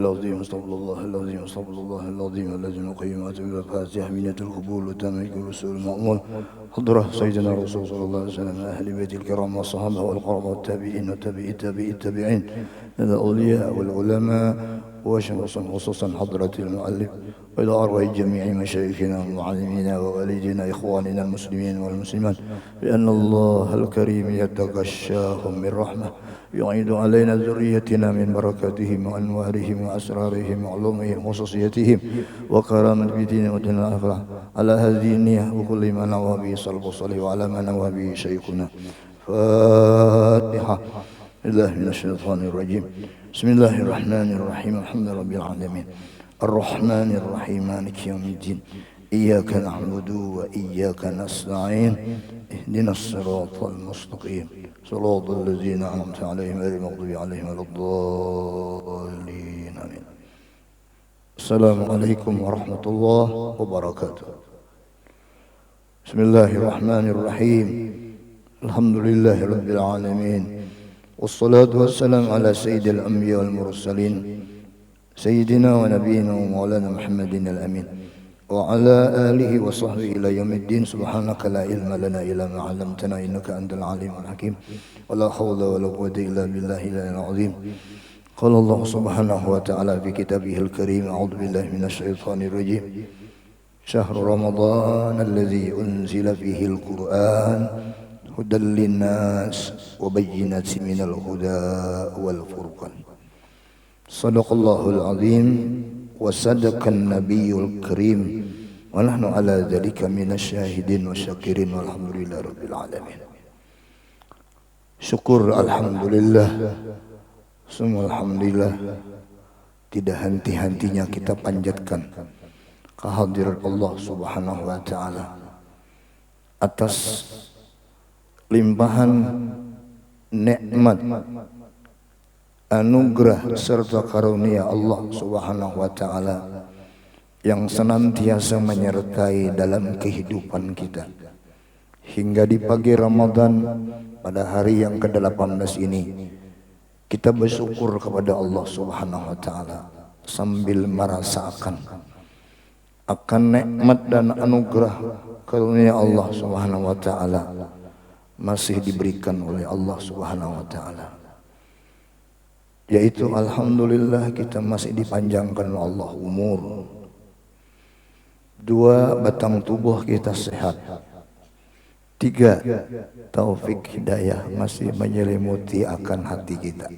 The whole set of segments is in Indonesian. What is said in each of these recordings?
العظيم استغفر الله العظيم استغفر الله العظيم الذي قيمات بالفاتحة منة القبول وتملك الرسول المأمول حضره سيدنا رسول صلى الله عليه وسلم أهل بيت الكرام والصحابة والقرابة والتابعين وتابعي التابعين الأولياء والعلماء وخصوصا حضرة المؤلف وإلى أرواح جميع مشايخنا ومعلمينا ووالدينا إخواننا المسلمين والمسلمات بأن الله الكريم يتغشاهم من رحمة يعيد علينا ذريتنا من بركاتهم وأنوارهم وأسرارهم وعلومهم وخصوصيتهم وكرامة بدين ودين الآخرة على هذه النية وكل ما نوى به صلب الصلي وعلى ما نوى به شيخنا فاتحة الله من الشيطان الرجيم بسم الله الرحمن الرحيم الحمد لله رب العالمين الرحمن الرحيم مالك يوم الدين إياك نعبد وإياك نستعين اهدنا الصراط المستقيم صراط الذين أنعمت عليهم غير المغضوب عليهم ولا الضالين آمين. السلام عليكم ورحمة الله وبركاته. بسم الله الرحمن الرحيم الحمد لله رب العالمين والصلاة والسلام على سيد الأنبياء والمرسلين سيدنا ونبينا ومولانا محمد الأمين وعلى آله وصحبه إلى يوم الدين. سبحانك لا علم لنا إلا ما علمتنا إنك أنت العليم الحكيم ولا حول ولا قوة إلا بالله العظيم. قال الله سبحانه وتعالى في كتابه الكريم أعوذ بالله من الشيطان الرجيم شهر رمضان الذي أنزل فيه القرآن هدى للناس وبينات من الهدى والفرقان. صدق الله العظيم وصدق النبي الكريم ونحن على ذلك من الشاهدين والشاكرين والحمد لله رب العالمين. Syukur alhamdulillah, semua alhamdulillah, tidak henti-hentinya kita panjatkan kehadirat Allah Subhanahu wa taala atas limpahan nikmat, anugerah serta karunia Allah Subhanahu wa taala yang senantiasa menyertai dalam kehidupan kita hingga di pagi Ramadan pada hari yang ke-18 ini kita bersyukur kepada Allah Subhanahu wa taala sambil merasakan akan nikmat dan anugerah karunia Allah Subhanahu wa taala masih diberikan oleh Allah Subhanahu wa taala, yaitu alhamdulillah kita masih dipanjangkan Allah umur, 2 batang tubuh kita sehat, 3 taufik hidayah masih menyelimuti akan hati kita.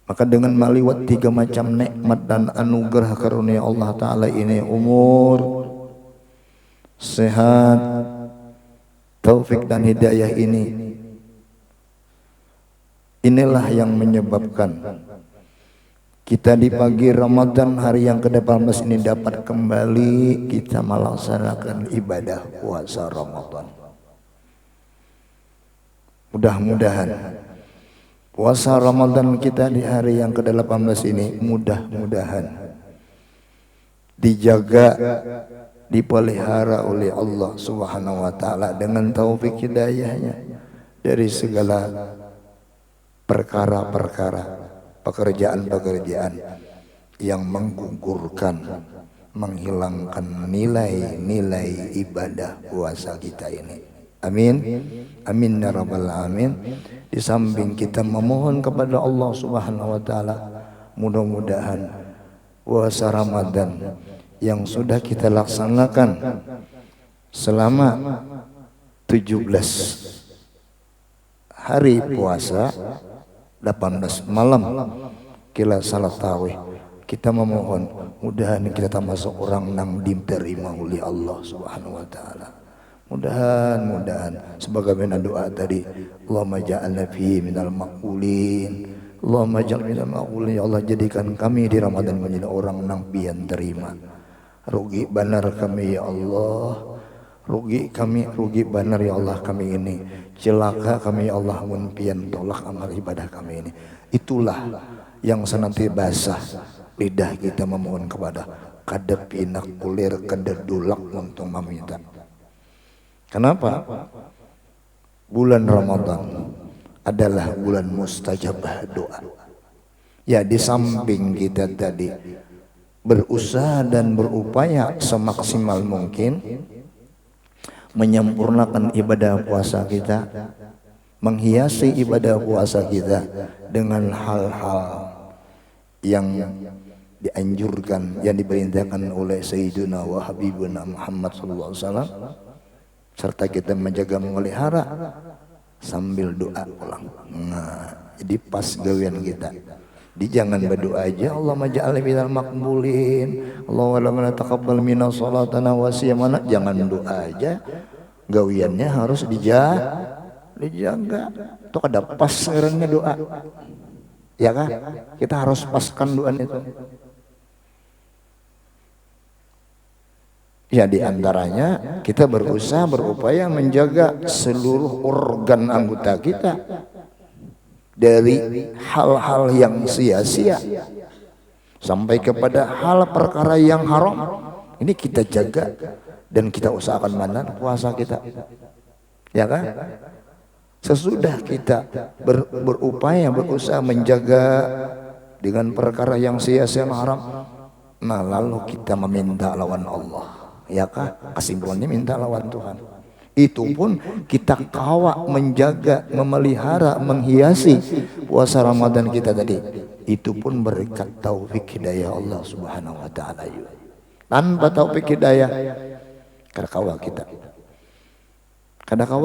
Maka dengan meliwat 3 macam nikmat dan anugerah karunia Allah Ta'ala ini, umur, sehat, taufik dan hidayah ini, inilah yang menyebabkan kita di pagi Ramadan hari yang ke-18 ini dapat kembali kita melaksanakan ibadah puasa Ramadan. Mudah-mudahan puasa Ramadan kita di hari yang ke-18 ini mudah-mudahan dijaga, dipelihara oleh Allah Subhanahu wa taala dengan taufik hidayahnya dari segala perkara-perkara, pekerjaan-pekerjaan yang menggugurkan, menghilangkan nilai-nilai ibadah puasa kita ini. Amin, amin ya rabbal alamin. Di samping kita memohon kepada Allah Subhanahu wa taala, mudah-mudahan puasa Ramadan yang sudah kita laksanakan selama 17 hari puasa, 18 malam kila salat tarawih, kita memohon mudahan kita termasuk orang yang diterima oleh Allah Subhanahu wa taala. Mudahan sebagaimana doa tadi, Allahumma ja'alna fihi minal maqbulin, Allahumma ja'al minal maqbulin, ya Allah jadikan kami di Ramadan menjadi orang yang pian terima. Rugi benar kami ya Allah, rugi benar ya Allah kami ini, celaka kami ya Allah mun pian tolak amal ibadah kami ini. Itulah yang senantiasa basah lidah kita memohon kepada kadepinak kulir kededulak untuk meminta. Kenapa? Bulan Ramadan adalah bulan mustajabah doa. Ya di samping kita tadi berusaha dan berupaya semaksimal mungkin menyempurnakan ibadah puasa kita, menghiasi ibadah puasa kita dengan hal-hal yang dianjurkan, yang diperintahkan oleh Sayyiduna wa Habibuna Muhammad sallallahu alaihi wasallam, serta kita menjaga memelihara sambil doa pulang. Nah, jadi pas gawean kita. Di jangan berdoa aja, Allahumma ja'alni minal maqbulin, Allahumma taqabbal minna salatana wa siyamana. Jangan doa aja, gawiannya harus dijaga. Itu ada pas sebenarnya doa. Ya kan? Kita harus paskan doa itu. Ya di antaranya kita berusaha berupaya menjaga seluruh organ anggota kita dari hal-hal yang sia-sia sampai kepada hal perkara yang haram. Ini kita jaga dan kita usahakan mana puasa kita. Ya kan? Sesudah kita berupaya berusaha menjaga dengan perkara yang sia-sia yang haram, nah lalu kita meminta lawan Allah. Ya kah? Kesimpulannya minta lawan Tuhan. Itu pun kita kawak menjaga, memelihara, menghiasi puasa Ramadan kita tadi. Itu pun berkat taufik hidayah Allah Subhanahu wa taala. Tanpa taufik hidayah kadakawa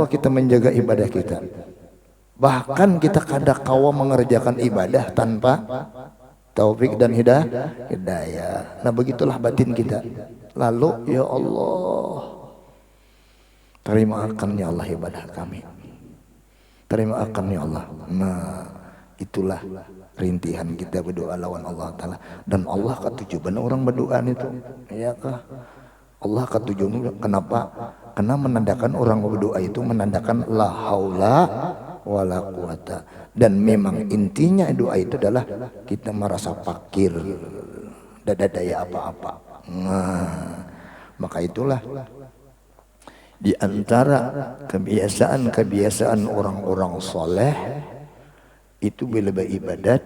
kita menjaga ibadah kita. Bahkan kita kadakawa mengerjakan ibadah tanpa taufik dan hidayah. Nah begitulah batin kita. Lalu ya Allah, terima akan ya Allah ibadah kami, terima akan ya Allah. Nah itulah rintihan kita berdoa lawan Allah Ta'ala. Dan Allah ketujuh benar orang berdoa itu. Ya kah? Allah ketujuh. Kenapa? Karena menandakan orang berdoa itu menandakan la haula wala quwata. Dan memang intinya doa itu adalah kita merasa fakir, tidak ada daya apa-apa. Nah, maka itulah di antara kebiasaan orang-orang soleh itu bila beribadat,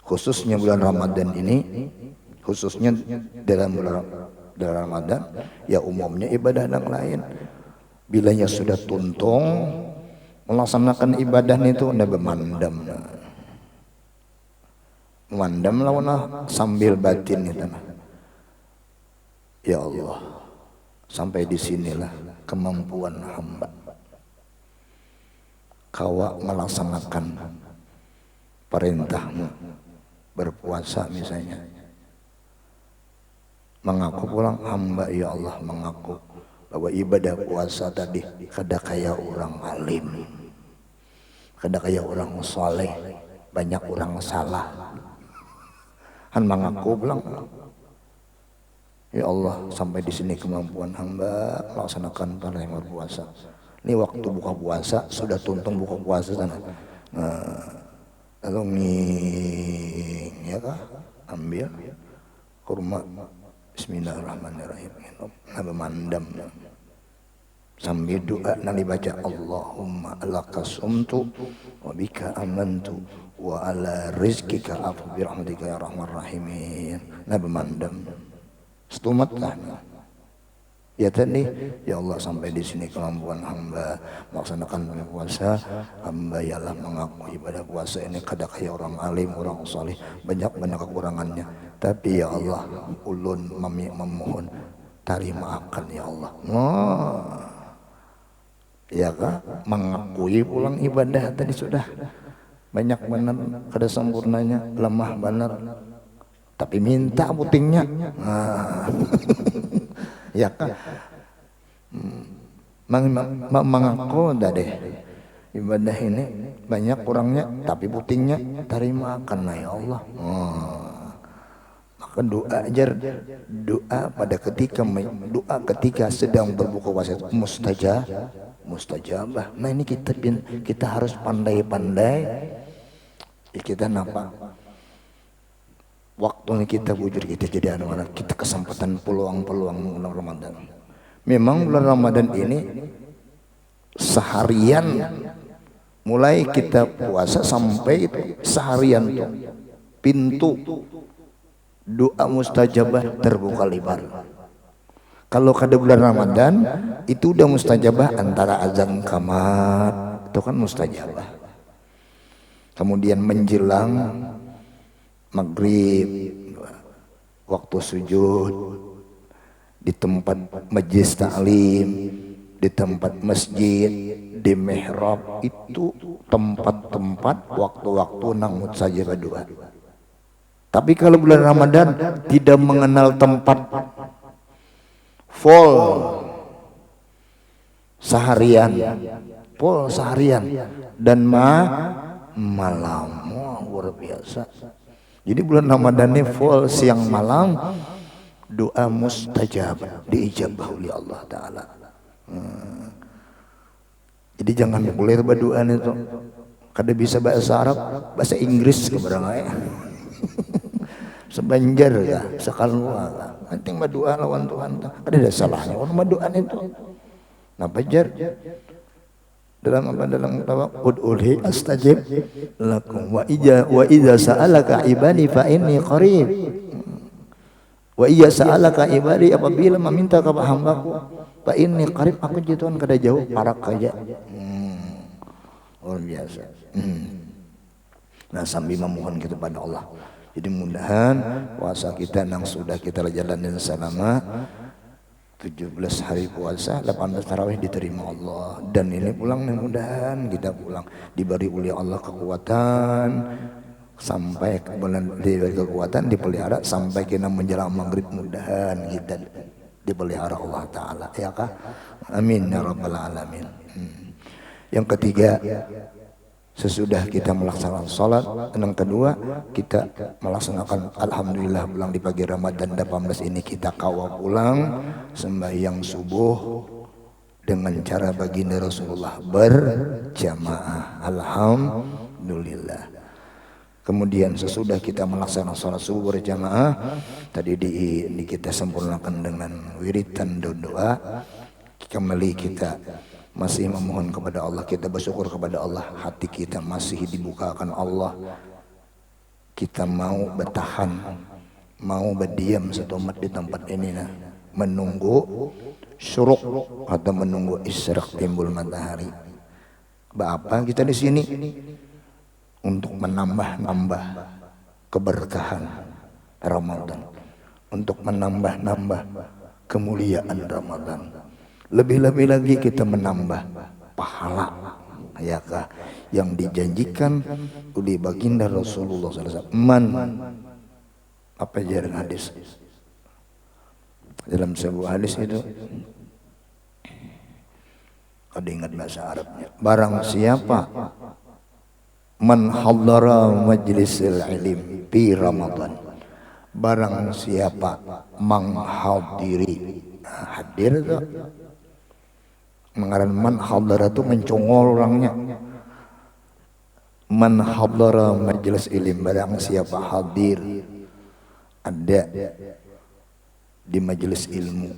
khususnya bulan Ramadan ini, khususnya dalam bulan Ramadan, ya umumnya ibadah yang lain. Bilanya sudah tuntung melaksanakan ibadah itu anda memandam lawan sambil batin itu. Ya Allah, sampai di sinilah kemampuan hamba. Kau melaksanakan perintahmu berpuasa misalnya. Mengaku pulang hamba ya Allah mengaku bahwa ibadah puasa tadi kada kaya orang alim, kada kaya orang saleh, banyak orang salah. Han mengaku pulang ya Allah sampai di sini kemampuan hamba melaksanakan perintah berpuasa. Ini waktu buka puasa sudah tuntung buka puasa sana. Lalu nih ya kah ambil kurma bismillahirrahmanirrahim memandam sambil doa nanti baca Allahumma lakasumtu wa bika amantu wa ala rizkika afu birahmatika ya rahman rahimin. Nah memandam setumat lah. Ya tadi ya Allah sampai di sini kemampuan hamba melaksanakan puasa. Hamba ialah mengaku ibadah puasa ini kada kaya orang alim, orang saleh, banyak kekurangannya. Tapi ya Allah ulun memohon terima akan ya Allah. Ya kah? Mengakui pulang ibadah tadi sudah banyak benar kada sempurnanya, lemah benar. Tapi minta putingnya. Ya kan? Mengaku deh ibadah ini banyak kurangnya, tapi putingnya terima akan ya Allah. Maka doa ajar doa pada doa ketika sedang berbuka puasa mustajabah. Nah ini kita harus pandai-pandai. Kita nampak waktu ini kita bujur kita jadi anak-anak kita kesempatan peluang-peluang bulan Ramadan. Memang bulan Ramadan ini seharian Mulai kita puasa sampai seharian tuh pintu doa mustajabah terbuka lebar. Kalau kada bulan Ramadan itu udah mustajabah antara azan qamat itu kan mustajabah. Kemudian menjelang maghrib waktu sujud di tempat majelis taklim, di tempat masjid, di mihrab, itu tempat-tempat waktu-waktu nang mustajabah doa. Tapi kalau bulan Ramadan tidak mengenal tempat, full seharian, dan malam. Wah, luar biasa. Jadi bulan Ramadan ini full siang malam doa mustajab, diijabah oleh Allah Ta'ala. Jadi jangan boleh berdoa itu kada bisa bahasa Arab, bahasa Inggris keberang sebanjar ya, sekalua nanti berdoa lawan Tuhan, kada ada salahnya orang berdoa itu. Nah bajar dalam apa, dalam ud'uhi astajib lakum wa idza sa'alaka ibadi fa inni qarib. Wa iya sa'alaka ibadi, apabila meminta kepada hambaku fa inni qarib, aku jituan kada jauh parak aja. Luar biasa. Nah sambil memohon kita pada Allah. Jadi mudahan puasa kita yang sudah kita jalanin selama 17 hari puasa, 18 tarawih diterima Allah. Dan ini pulang mudah-mudahan kita pulang diberi oleh Allah kekuatan sampai bulan diberi kekuatan, dipelihara sampai kita menjelang maghrib, mudahan kita dipelihara Allah Ta'ala, ya kah? Amin ya rabbal alamin. Yang ketiga, sesudah kita melaksanakan sholat, yang kedua kita melaksanakan alhamdulillah pulang di pagi Ramadan 18 ini kita kawal pulang sembahyang subuh dengan cara baginda Rasulullah berjamaah, alhamdulillah. Kemudian sesudah kita melaksanakan sholat subuh berjamaah tadi kita sempurnakan dengan wirid dan doa, kembali kita masih memohon kepada Allah, kita bersyukur kepada Allah, hati kita masih dibukakan Allah, kita mau bertahan, mau berdiam satu umat di tempat ini, menunggu syuruk atau menunggu isyraq timbul matahari. Apa kita di sini? Untuk menambah-nambah keberkahan Ramadan, untuk menambah-nambah kemuliaan Ramadan. Lebih-lebih lagi kita menambah pahala, ya kah, yang dijanjikan oleh baginda Rasulullah SAW. Apa jalan hadis? Dalam sebuah hadis itu ada ingat bahasa Arabnya. Barang siapa man hadara majlisil ilim fi Ramadan, barang siapa menghadiri, hadir itu mengaran man hadara itu mencongol orangnya. Man hadara majlis ilim, barang siapa hadir, ada di majelis ilmu,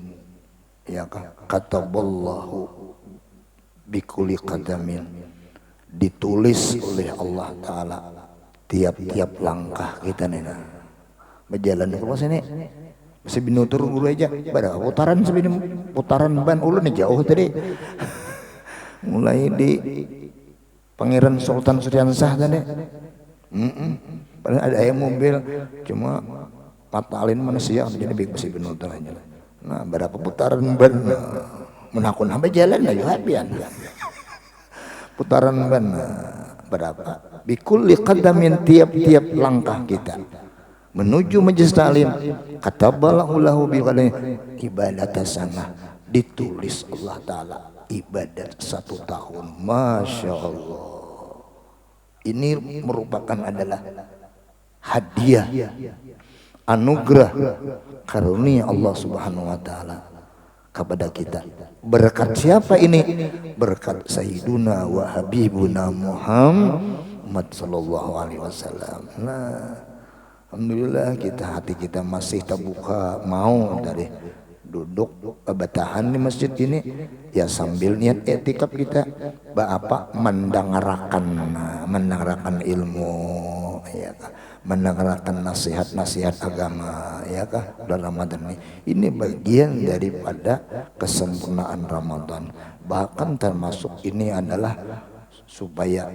ya kataballahu bikulli qadamin, ditulis oleh Allah Ta'ala tiap-tiap langkah kita nih berjalan ke sini. Masih binutur dulu aja, pada putaran sebelum putaran ban ulun jauh tadi. Mulai di Pangeran Sultan Suryansah tadi. Padahal ada ayam mobil, cuma patalin manusia jadi masih binutur aja. Nah, berapa putaran ban menakun sampai jalan aja habian. Putaran ban berapa? Bikulli qadamin, tiap-tiap langkah kita menuju majelis taklim, kataballahu lahu biqadami ibadat sanah, ditulis Allah Ta'ala ibadat 1 tahun. Masya Allah, ini merupakan adalah hadiah, anugerah, karunia Allah Subhanahu wa Ta'ala kepada kita. Berkat siapa ini? Berkat Sayyiduna wa Habibuna Muhammad sallallahu alaihi wasallam. Nah, alhamdulillah hati kita masih terbuka, mau dari duduk bertahan di masjid ini ya sambil niat i'tikaf kita mendengarkan ilmu ya kah, mendengarkan nasihat-nasihat agama ya kah dalam Ramadan ini bagian daripada kesempurnaan Ramadan. Bahkan termasuk ini adalah supaya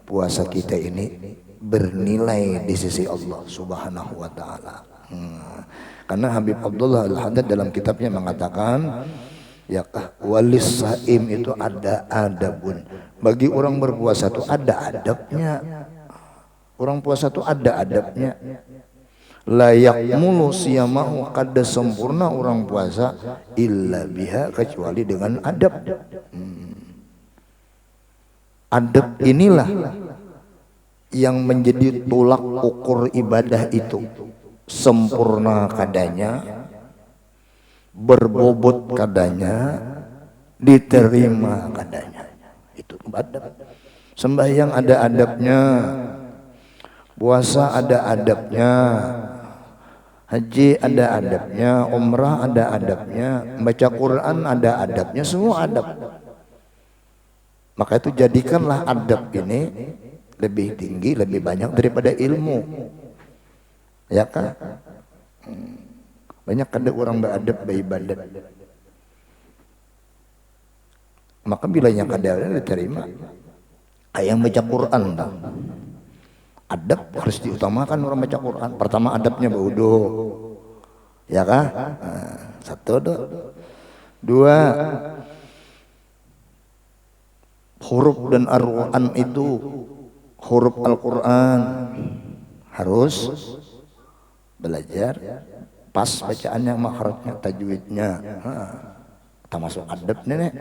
puasa kita ini bernilai di sisi Allah Subhanahu wa taala. Karena Habib Abdullah Al-Haddad dalam kitabnya mengatakan ya kah walis saim itu ada adabun. Bagi orang berpuasa itu ada adabnya. Orang puasa itu ada adabnya. Layak mulu siyamahu, kada sempurna orang puasa illa biha, kecuali dengan adab. Adab inilah yang menjadi tolak ukur ibadah itu. Sempurna kadanya, berbobot kadanya, diterima kadanya. Itu adab. Sembahyang ada adabnya, puasa ada adabnya, haji ada adabnya, umrah ada adabnya, baca Quran ada adabnya, semua adab. Maka itu jadikanlah adab ini lebih tinggi, lebih banyak daripada ilmu. Ya kan? Banyak ada orang beradab beribadat. Maka bila yang ada diterima. Yang baca Quran dah. Adab harus diutamakan orang baca Quran. Pertama adabnya berwudu. Ya kan? Satu, dua. Huruf dan Al-Quran itu, huruf Al-Quran harus belajar pas bacaannya, makhrajnya, tajwidnya. Termasuk adab nenek.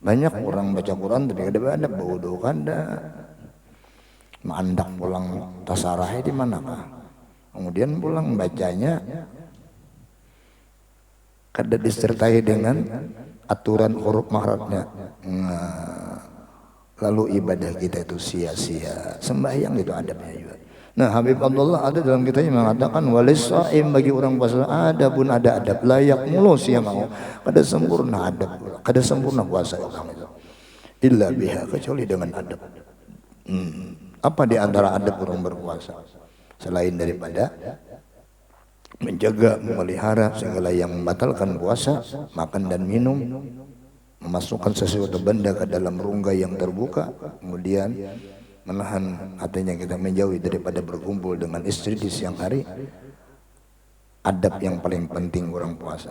Banyak orang baca Quran tapi ada adab, bodoh kanda. Mandak pulang tasarahnya di manakah? Kemudian pulang bacanya kada disertai dengan aturan huruf makhrajnya. Lalu ibadah kita itu sia-sia. Sembahyang itu adabnya juga. Nah, Habib Abdullah ada dalam kitabnya mengatakan walis saim, bagi orang puasa ada pun ada adab, layak mulu siyamahu, kada sempurna adab, kada sempurna puasa orang itu. Illa biha, kecuali dengan adab. Apa di antara adab orang berpuasa? Selain daripada menjaga, memelihara segala yang membatalkan puasa, makan dan minum, memasukkan sesuatu benda ke dalam rongga yang terbuka, kemudian menahan hatinya kita menjauhi daripada berkumpul dengan istri di siang hari. Adab yang paling penting orang puasa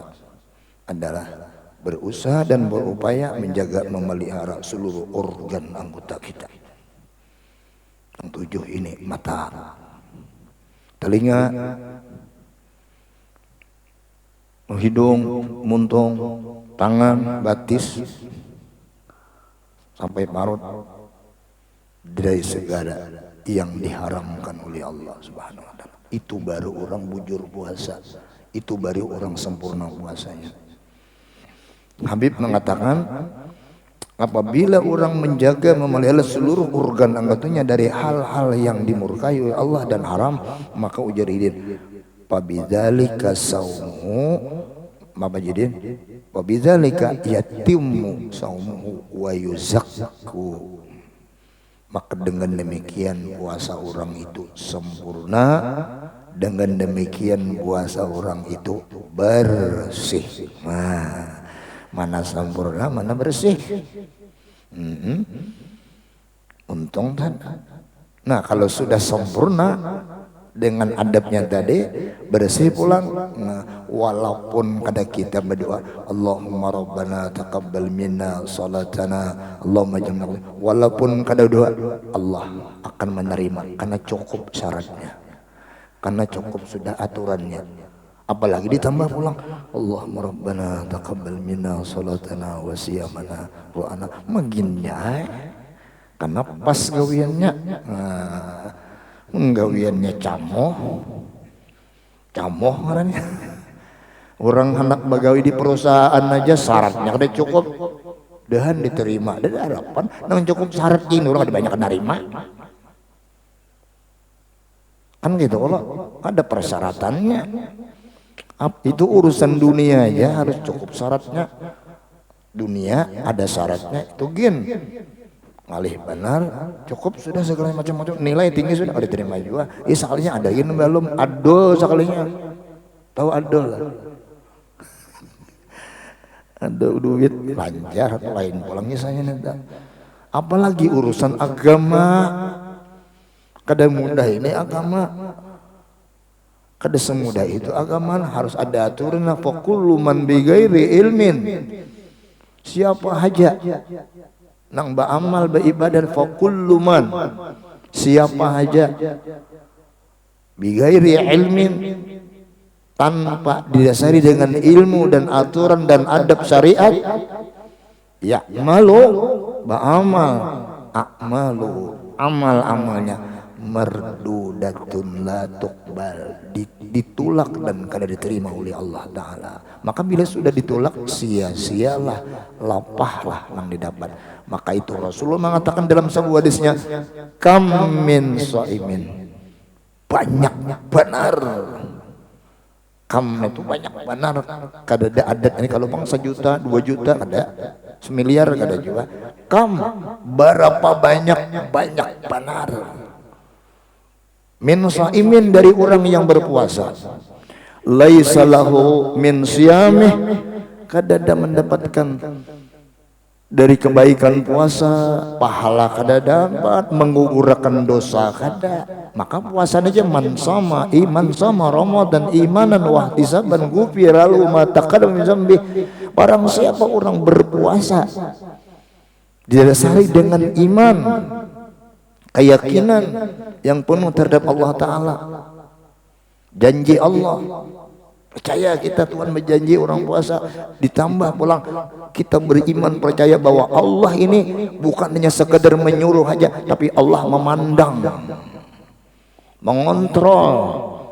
adalah berusaha dan berupaya menjaga, memelihara seluruh organ anggota kita. Yang tujuh ini: mata, telinga, hidung, muntung, tangan, batis, sampai parut, dari segala yang diharamkan oleh Allah Subhanahu wa taala. Itu baru orang bujur puasa. Itu baru orang sempurna puasanya. Habib mengatakan, apabila orang menjaga, memelihara seluruh organ anggotanya dari hal-hal yang dimurkai oleh Allah dan haram, maka ujar idin, fabidzalika saumuhu, apa jadin? Wabidzalika yatimmu saumuhu wa yuzakku. Maka dengan demikian puasa orang itu sempurna, dengan demikian puasa orang itu bersih. Mana sempurna, mana bersih. Untung kan. Nah, kalau sudah sempurna dengan adabnya tadi, bersih pulang. Nah, walaupun kada kita berdoa Allahumma rabbana taqabbal minna salatana Allahumma jamna, walaupun kada doa, Allah akan menerima karena cukup syaratnya, karena cukup sudah aturannya. Apalagi ditambah pulang Allahumma rabbana taqabbal minna salatana wa siyamana wa ana maginnya, karena pas gawiannya. Gawiannya camoh ngarannya. Orang hendak bagawi di perusahaan aja syaratnya kada cukup, dahan diterima, dan harapan nang cukup syarat ini orang ada banyak nerima. Kan gitu, kalau ada persyaratannya. Itu urusan dunia aja harus cukup syaratnya. Dunia ada syaratnya itu gin. Ngalih benar cukup sudah segala macam-macam nilai tinggi sudah diterima juga. Sekalinya ada gin belum adol sekalinya. Tahu adol? Ada duit lancar lain pulangnya saya nanti. Apalagi urusan agama. Kada mudah ini agama. Kada semudah itu agama harus ada aturan. Fa kullu man bi ghairi ilmin. Siapa aja nang beramal beribadah fa kullu man. Siapa aja bi ghairi ilmin tanpa didasari dengan ilmu dan aturan dan adab syariat ya malu beramal amalu amal-amalnya mardudatun la tuqbal ditolak dan kada diterima oleh Allah Ta'ala. Maka bila sudah ditolak sia-sialah lapahlah yang didapat. Maka itu Rasulullah mengatakan dalam sebuah hadisnya kam min shaimin banyak benar kam itu banyak benar kada ada adat ini kalau bang 1 juta 2 juta ada 1 miliar kada juga kam berapa banyak benar min shaimin dari orang yang berpuasa laisa lahu min siyamih kada ada mendapatkan dari kebaikan puasa pahala kada dapat menggugurkan dosa kada. Maka puasa aja man sama iman sama Ramadan imanan wa ihtisaban ghufira lahu ma taqaddama min dzambi. Barang siapa orang berpuasa didasari dengan iman keyakinan yang penuh terhadap Allah Ta'ala janji Allah percaya kita Tuhan berjanji orang puasa ditambah pulang kita beriman percaya bahwa Allah ini bukan hanya sekedar menyuruh aja tapi Allah memandang mengontrol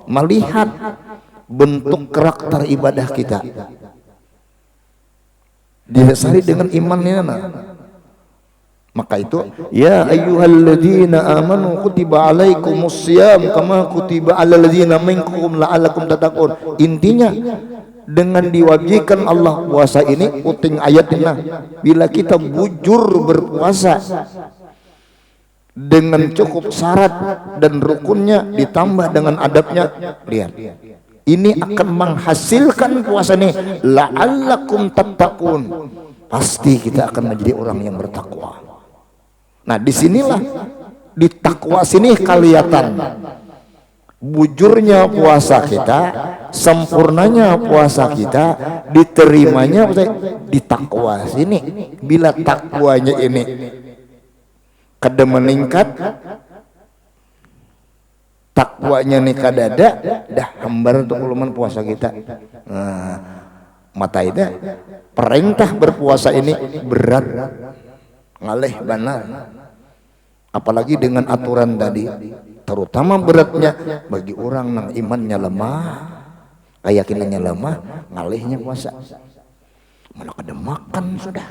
melihat bentuk karakter ibadah kita didasari dengan iman ini. Maka itu ya ayyuhalladzina amanu kutiba alaikumussyam kama kutiba alal ladzina minkum la'allakum tattaqun. Intinya dengan diwajibkan Allah puasa ini uting ayatnya bila kita bujur berpuasa dengan cukup syarat dan rukunnya ditambah dengan adabnya lihat ini akan menghasilkan puasa ini la'allakum tattaqun pasti kita akan menjadi orang yang bertakwa. Nah disinilah di takwa sini kelihatan bujurnya puasa kita, sempurnanya puasa kita, diterimanya di takwa sini. Bila takwanya ini kada meningkat, takwanya nih kada ada, dah hambar untuk uluman puasa kita. Nah, mata itu perintah berpuasa ini berat. Ngalih benar apalagi dengan aturan tadi terutama beratnya bagi orang yang imannya lemah keyakinannya lemah ngalihnya puasa mana kada makan sudah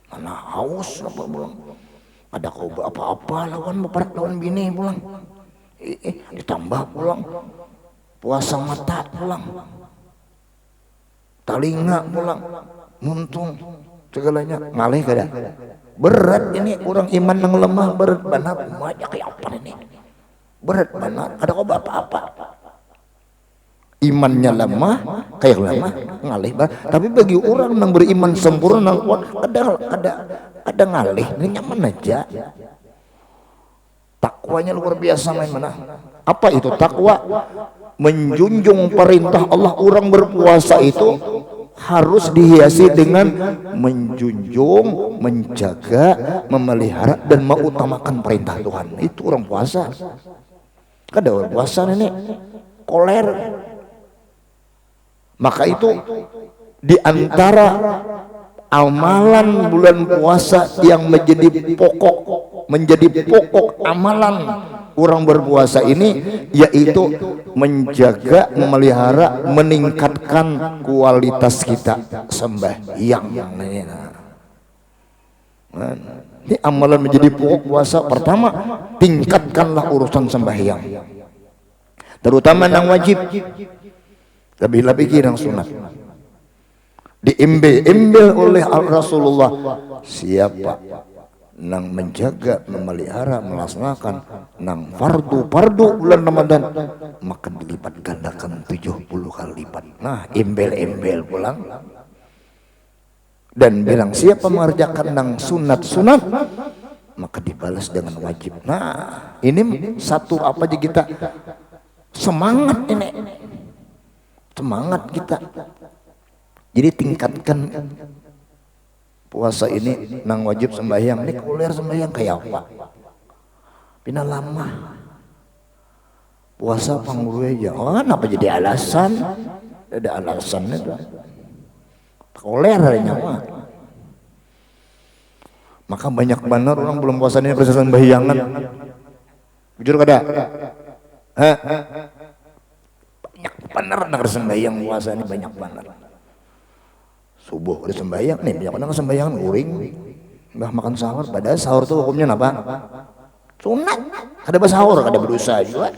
mana haus apa pulang ada kau apa-apa lawan berat lawan bini pulang ditambah pulang puasa mata pulang telinga pulang muntung segalanya ngalih kada berat ini orang iman yang lemah berat benar banyak kayak apa ini berat benar ada kau apa-apa imannya lemah kayak lemah ngalih berat. Tapi bagi orang yang beriman sempurna kuat ada ngalih ini nyaman aja takwanya luar biasa main mana apa itu takwa menjunjung perintah Allah orang berpuasa itu harus dihiasi dengan menjunjung, menjaga, memelihara dan mengutamakan perintah Tuhan. Itu orang puasa. Kada orang puasa ini koler. Maka itu di antara amalan bulan puasa yang menjadi pokok amalan orang berpuasa ini yaitu menjaga, memelihara, meningkatkan kualitas kita sembahyang. Ini amalan menjadi pokok puasa. Pertama, tingkatkanlah urusan sembahyang, terutama yang wajib. lebih-lebih yang sunat. Diimbil oleh Rasulullah. Siapa nang menjaga, memelihara, melaksanakan nang fardu bulan Ramadan, maka dilipat gandakan 70 kali lipat. Nah, embel-embel pulang dan bilang siapa mengerjakan nang sunat maka dibalas dengan wajib. Nah, ini satu apa aja kita semangat ini, semangat kita. Jadi tingkatkan puasa ini nang wajib sembahyang. Ini kuliah sembahyang kayak apa? Pina lama puasa pangguru aja. Oh, kenapa jadi alasan? Ada alasannya tuh. Kuliah nyawa. Maka banyak benar orang belum puasa ini proses sembahyangan. Jujur kada? Banyak benar nang sembahyang puasa ini banyak benar. Subuh udah sembahyang nih, banyak orang sembahyang nguring nggak makan sahur, padahal sahur tuh hukumnya apa? Sunat. Ada bersahur, ada berusaha juga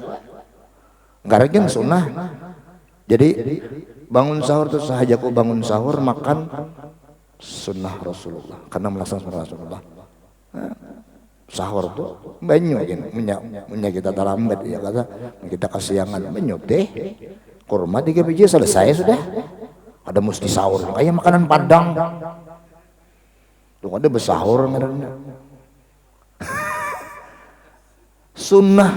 nggak rajin sunnah. Jadi bangun sahur tuh sahajaku bangun sahur makan sunnah Rasulullah karena melaksanakan sunnah Rasulullah. Sahur tuh banyak minyak kita terlambat ya kata kita kasiangan banyak deh kurma 3 biji selesai sudah. Ada mesti sahur kayak makanan Padang tuh ada bersahur sunnah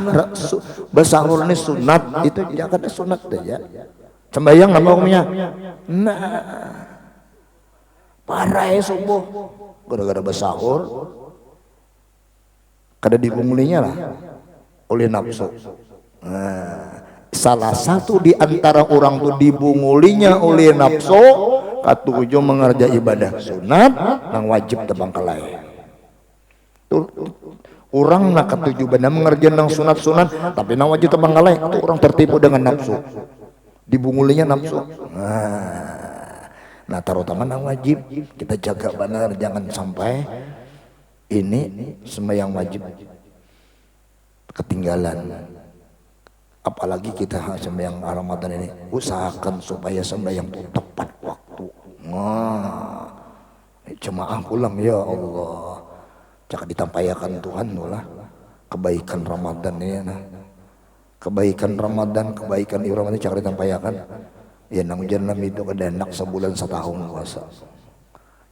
bersahur ini sunat itu jangan ada sunat aja sembahyang apa hukumnya. Nah parah ya subuh gara-gara bersahur kada dibungulinya lah oleh nafsu. Nah salah satu di antara orang tuh dibungulinya oleh nafsu katuju mengerja ibadah sunat nang wajib tebang kalai. Tuh orang nak katuju benar mengerja nang sunat tapi nang wajib tebang kalai itu orang tertipu dengan nafsu. Dibungulinya nafsu. Nah terutama nang wajib kita jaga benar jangan sampai ini sembahyang wajib ketinggalan. Apalagi kita sembahyang Ramadan ini usahakan supaya sembahyang itu tepat waktu. Nah, jemaah pulang ya Allah. Cak ditampayakan Tuhan lah kebaikan Ramadan ini nah. Kebaikan Ramadan, kebaikan Ramadan cak ditampayakan. Ya nang ujian itu kada enak sebulan setahun puasa.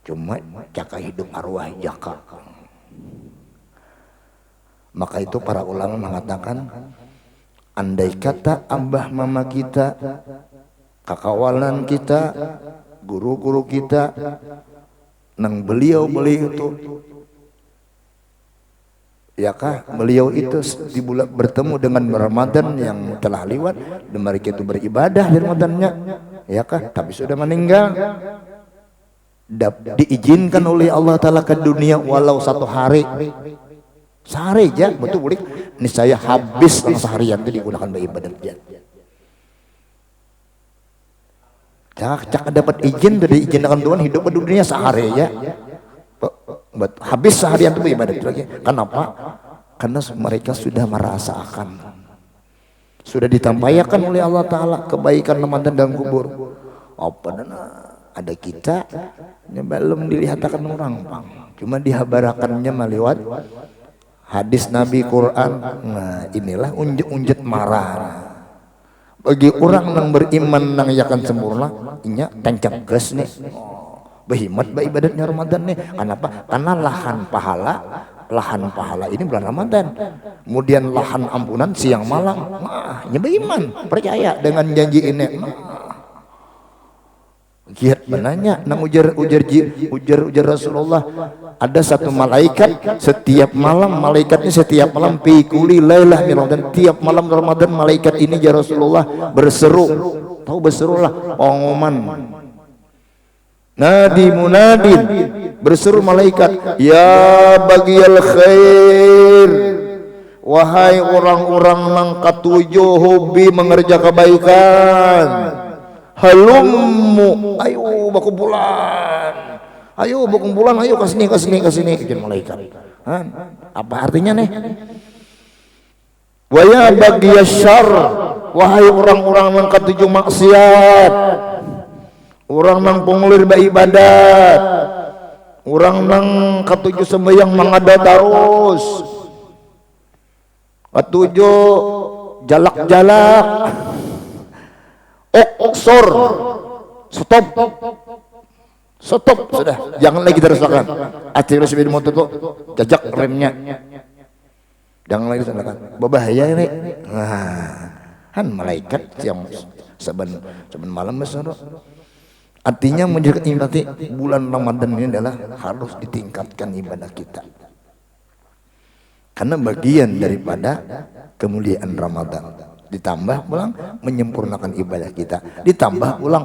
Cuma cak hidup arwah jaka. Maka itu para ulama mengatakan andai kata abah mama kita, kakawalan kita, guru-guru kita, nang beliau itu, ya kah beliau itu di bulan bertemu dengan Ramadan yang telah lewat, dan mereka itu beribadah di Ramadannya, ya kah? Tapi sudah meninggal, diizinkan oleh Allah Taala ke dunia walau 1 hari. Sehari aja betul boleh ini saya habis seharian itu digunakan bagi ibadat aja. Cak dapat izin dari izinkan Tuhan hidup di dunia sehari aja. Habis seharian itu ibadat lagi. Kenapa? Karena mereka sudah merasakan, sudah ditampaikan oleh Allah Taala kebaikan Ramadan dalam kubur. Apa ada kita yang belum dilihatkan orang, cuma dihabarakannya melewat hadis Nabi Quran. Nah inilah unjet marah bagi orang yang beriman nang yakan sempurna inya tancap gas nih behimat ba ibadatnya Ramadan nih. Kenapa? Karena lahan pahala ini bulan Ramadan, kemudian lahan ampunan siang malam. Nah nya beriman percaya dengan janji ini. Giat benarnya nang ujar Rasulullah ada satu malaikat setiap malam, malaikatnya setiap malam pikuli lailah Ramadan, tiap malam Ramadan malaikat ini ya Rasulullah berseru, tahu berseru lah pengumuman nadi munadin, berseru malaikat ya bagiyal khair, wahai orang-orang nang katujuh hobi mengerjakan kebaikan, halummu ayo berkumpulan ayo kesini izin malaikat. Apa artinya nih? Wa ya bagiyas syarr, wahai orang-orang yang ketujuh maksiat, orang nang pengulir ibadat, orang nang ketujuh sembahyang mangada terus, ketujuh jalak-jalak, oksor, stop sudah, jangan lagi teruskan. Akhirnya sepeda motor tuh jajak remnya, jangan lagi teruskan, berbahaya ini. Nah, kan malaikat yang saban malam besar. Artinya menjaga berarti bulan Ramadan ini adalah harus ditingkatkan ibadah kita, karena bagian daripada kemuliaan Ramadan. Ditambah pulang menyempurnakan ibadah kita, ditambah pulang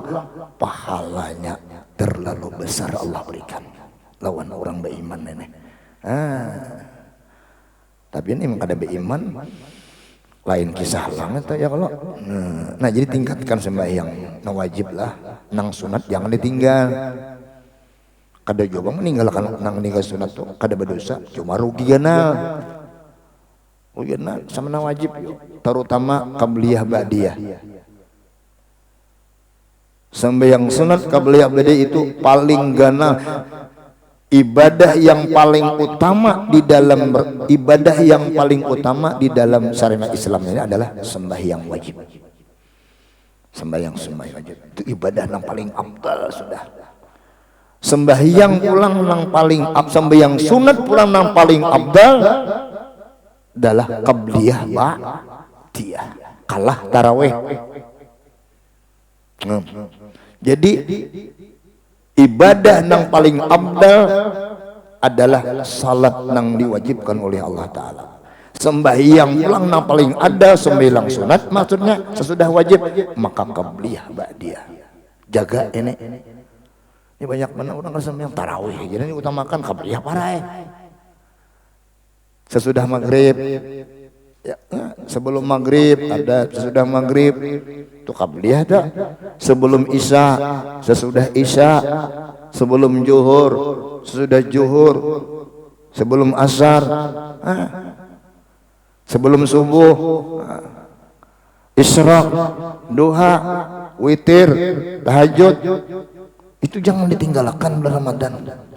pahalanya terlalu besar Allah berikan lawan orang beriman ini. Tapi ini memang ada beriman lain kisah banget ya kalau. Nah jadi tingkatkan sembahyang, nah wajib lah, nang sunat jangan ditinggal. Kada juga meninggalkan nang meninggal sunat tuh kada berdosa, cuma rugi gana. Sama nang wajib, terutama qabliyah ba'diyah. Sembahyang sunat qabliyah ba'diyah itu paling gana, ibadah yang paling utama di dalam ibadah yang paling utama di dalam syariat Islam ini adalah sembahyang wajib. Sembahyang wajib itu ibadah yang paling afdal sudah. Sembahyang pulang nang paling sembahyang sunat pulang nang paling afdal adalah qabliyah ba'diyah, kalah tarawih. Jadi ibadah yang paling afdal adalah salat yang diwajibkan oleh Allah Ta'ala. Sembahyang pulang yang paling ada sembahyang sunat, maksudnya sesudah wajib, maka qabliyah ba'diyah. Jaga ini banyak mana orang sembahyang tarawih, jadi ini utamakan qabliyah parai. Sesudah maghrib ya, sebelum maghrib ada, sesudah maghrib itu qabliyah ada, sebelum isya, sesudah isya, sebelum zuhur, sesudah zuhur, sebelum asar, sebelum subuh, isyraq, duha, witir, tahajud, itu jangan ditinggalkan bulan Ramadan.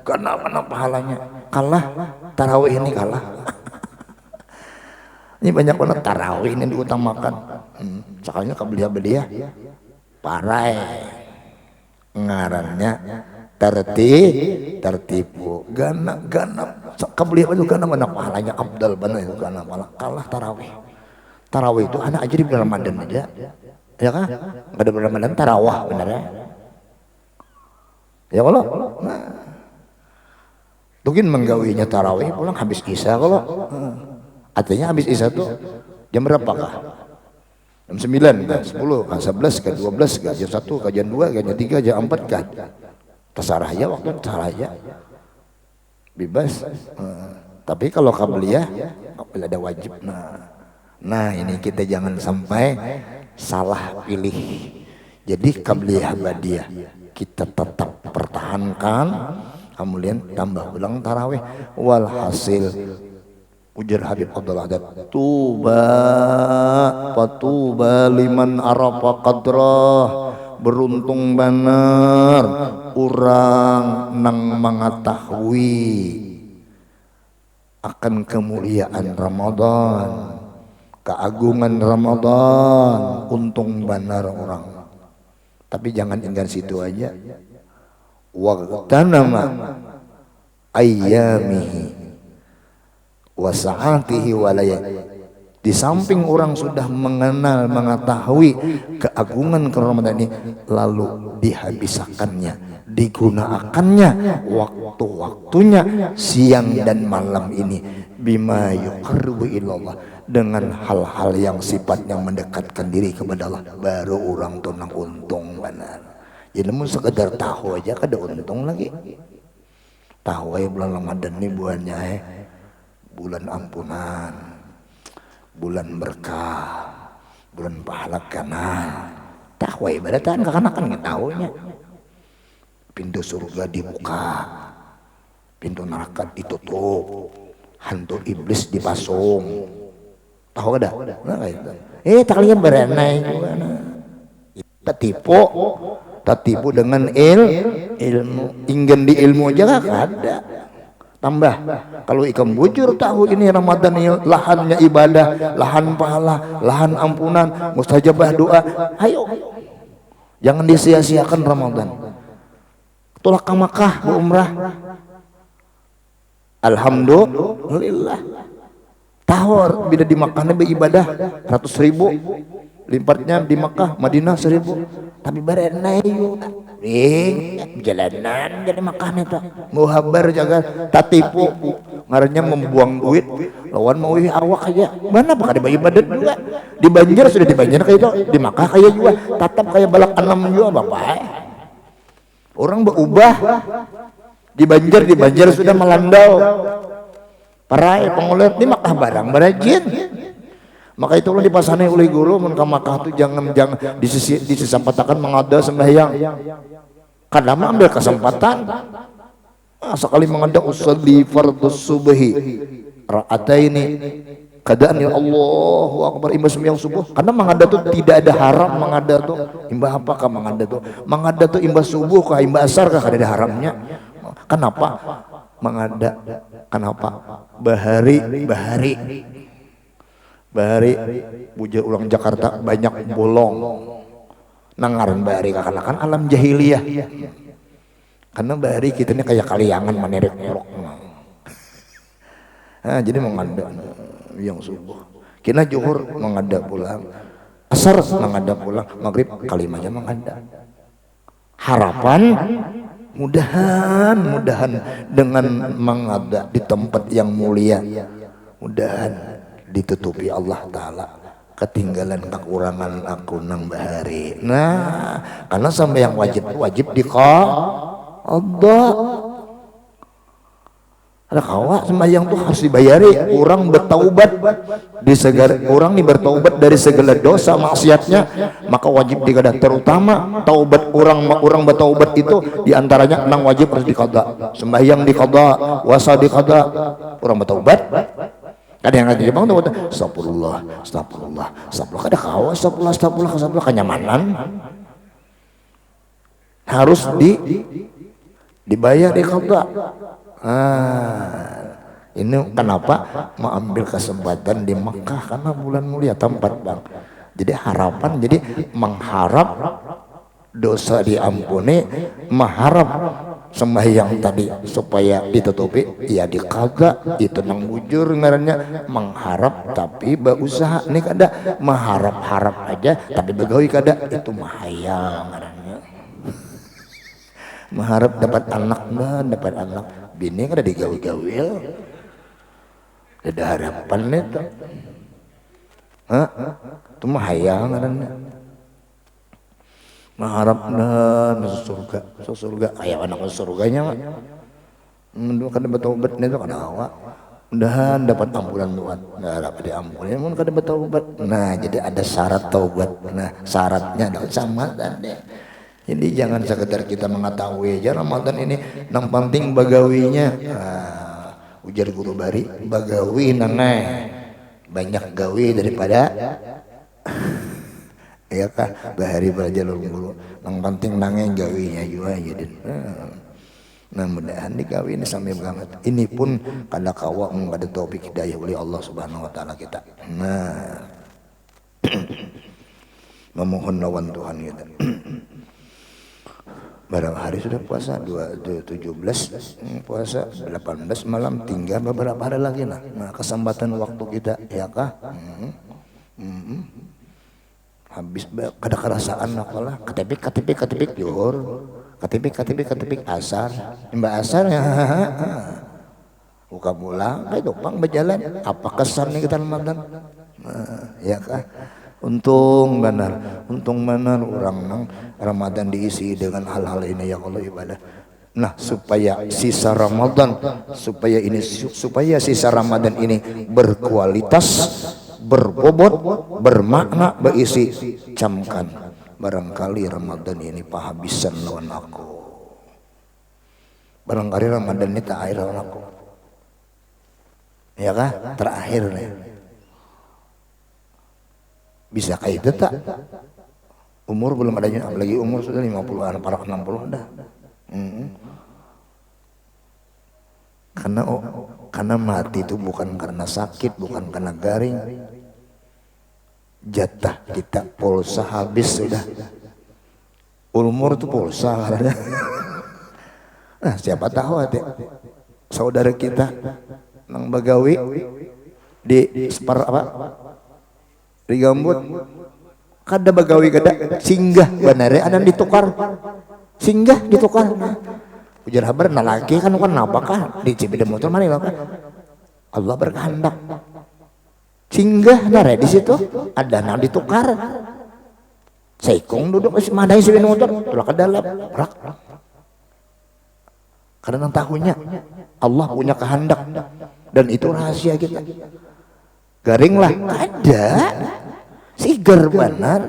Karena mana pahalanya? Kalah tarawih ini kalah. Ini banyak banget tarawih ini diutamakan. Soalnya qabliyah ba'diyah parai ngarannya tertipu gana qabliyah itu gana mana pahalanya abdal benar itu gana malah kalah tarawih itu anak aja di bulan Ramadan aja ya kan, nggak ada bulan Ramadan tarawah benar ya kalau mungkin menggawinya tarawih pulang habis isya kalau artinya habis isya tuh jam berapa kah? Jam 9 kah? 10 kah? 11 kah? 12 kah? Jam 1 kah? Jam 2 kah? Jam 3 jam 4 kah? Terserah aja waktu, terserah aja bebas. Tapi kalau qabliyah ada wajib. Nah ini kita jangan sampai salah pilih. Jadi qabliyah ba'diyah kita tetap pertahankan, kemudian tambah ulang tarawih. Walhasil ujar Habib Abdullah Adab, tuba liman arafa qadrah, beruntung benar orang nang mengetahui akan kemuliaan Ramadan, keagungan Ramadan, untung benar orang. Tapi jangan tinggal situ aja. Waqtanama ayyamihi wa sa'atihi wa layalihi. Di samping orang sudah mengenal, mengetahui keagungan Ramadan ini, lalu dihabiskannya, digunakannya waktu-waktunya siang dan malam ini bima yuqarribu ilallah, dengan hal-hal yang sifatnya mendekatkan diri kepada Allah, baru orang tunang untung benar. Jadi namun sekedar tahu aja kada untung lagi. Tahu aja bulan Ramadan ini bulannya bulan ampunan, bulan berkah, bulan pahala kanan. Tahu ibadatan kakak-kakak nggak tahunya. Pintu surga dibuka, pintu neraka ditutup, hantu iblis dipasung. tahu ada nah gitu taklian berenai juga tatipu dengan ilmu ingin di ilmu aja gak ada tambah kalau ikan bujur tahu ini Ramadan ini lahannya ibadah, lahan pahala, lahan ampunan, mustajabah doa. Ayo jangan disia-siakan Ramadan. Tolak ke Makkah berumrah, alhamdulillah. Tahu bila di Makkah beribadah 100.000, limpatnya di Makkah Madinah 1.000. Tapi berenai jalanan jadi Makkah nih tak muhabar jaga tatipu ngarannya membuang duit lawan mau awak aja mana bakal ibadah juga di Banjar sudah di Banjar kayak itu di Makkah kayak juga tatap kayak balak enam juga bapak orang berubah di Banjar sudah melandau para pengulit di Makkah barang berajin. Maka itulah dipasani oleh guru mun ka Makkah tuh jangan disesempatakan mengada sembahyang. Karena ambil kesempatan sekali mengada usolli fardhu subhi ra'ataini keadaan ya Allahu akbar imbas sembahyang subuh karena mengada tuh tidak ada haram mengada tuh imbas apakah mengada tuh imbas subuh kah imbas asar kah ada haramnya. Kenapa mengada bahari buja ulang Jakarta banyak bolong nangaran bahari karena kan alam jahiliyah karena bahari kita ini kayak kaliangan manerek nerok jadi mengada yang subuh kina juhur mengada pulang asar mengada pulang maghrib kalimanya mengada harapan mudahan dengan mengada di tempat yang mulia mudahan ditutupi Allah Ta'ala ketinggalan kekurangan aku nang bahari. Nah karena sampai yang wajib diqadha ada kawa sembahyang tuh harus dibayari orang bertaubat orang nih bertaubat dari segala dosa maksiatnya maka wajib diqadha terutama taubat orang bertaubat itu diantaranya nang wajib harus diqadha sembahyang diqadha puasa diqadha orang bertaubat ada yang ngaji bang tuh astagfirullah kada kawa astagfirullah kenyamanan harus dibayar diqadha. Ini kenapa mau ambil kesempatan di Mekah karena bulan mulia tempat bang jadi harapan jadi mengharap dosa diampuni mengharap sembahyang tadi supaya ditutupi ya diqadha itu nang bujur ngarannya mengharap tapi berusaha nih kada mengharap aja tapi begawi kada itu mahayang ngarannya mengharap dapat anak bini kada digawi-gawil ada harapan itu itu mahayang ngarannya mengharap surga kayak anak surganya kan bertaubat itu kan awak mudahan dapat ampunan Tuhan harap diampuni mun kada bertaubat nah jadi ada syarat taubat nah syaratnya ada sama tadi jadi jangan sekedar kita mengetahui aja Ramadan ini yang penting bagawinya ujar guru bari bagawi nanai banyak gawi daripada ya kah bahari belajar dulu yang penting nangeng gawinya juga jadi nah mudahan digawi ini sampai banget ini pun kada kawa ada taufik hidayah oleh Allah Subhanahu wa taala kita nah memohon lawan Tuhan kita barang hari sudah puasa 17 puasa 18 malam tinggal beberapa hari lagi nah kesempatan waktu kita ya kah habis kada kerasaan apalah ketepik juhur ketepik asar mbak asar ya buka pulang kayak dopang berjalan apa kesannya kita Ramadan ya kah untung benar orang nang Ramadan diisi dengan hal-hal ini ya Allah ibadah nah supaya sisa Ramadan supaya sisa Ramadan ini berkualitas berbobot, bermakna, berisi camkan barangkali Ramadan ini pahabisan lawan aku barangkali Ramadan ini tak akhir lawan aku ya kah terakhir nih Bisa kayak itu tak? Umur belum adanya, apalagi umur sudah 50-an, para 60 dah. Karena mati itu bukan karena sakit, bukan karena garing. Jatah kita pulsa habis sudah. Umur itu pulsa katanya. Nah, siapa tahu hati saudara kita nang bagawi di di gambut kada bagawi kada singgah banare ada ditukar singgah ditukar ujar habar nalaki kan apakah di Cibidem motor mana kan Allah berkehendak singgah nare di situ ada nang ditukar seikung duduk madai si motor tulah ke dalam rak karena nang tahunya Allah punya kehendak dan itu rahasia kita garing lah ada sigar benar.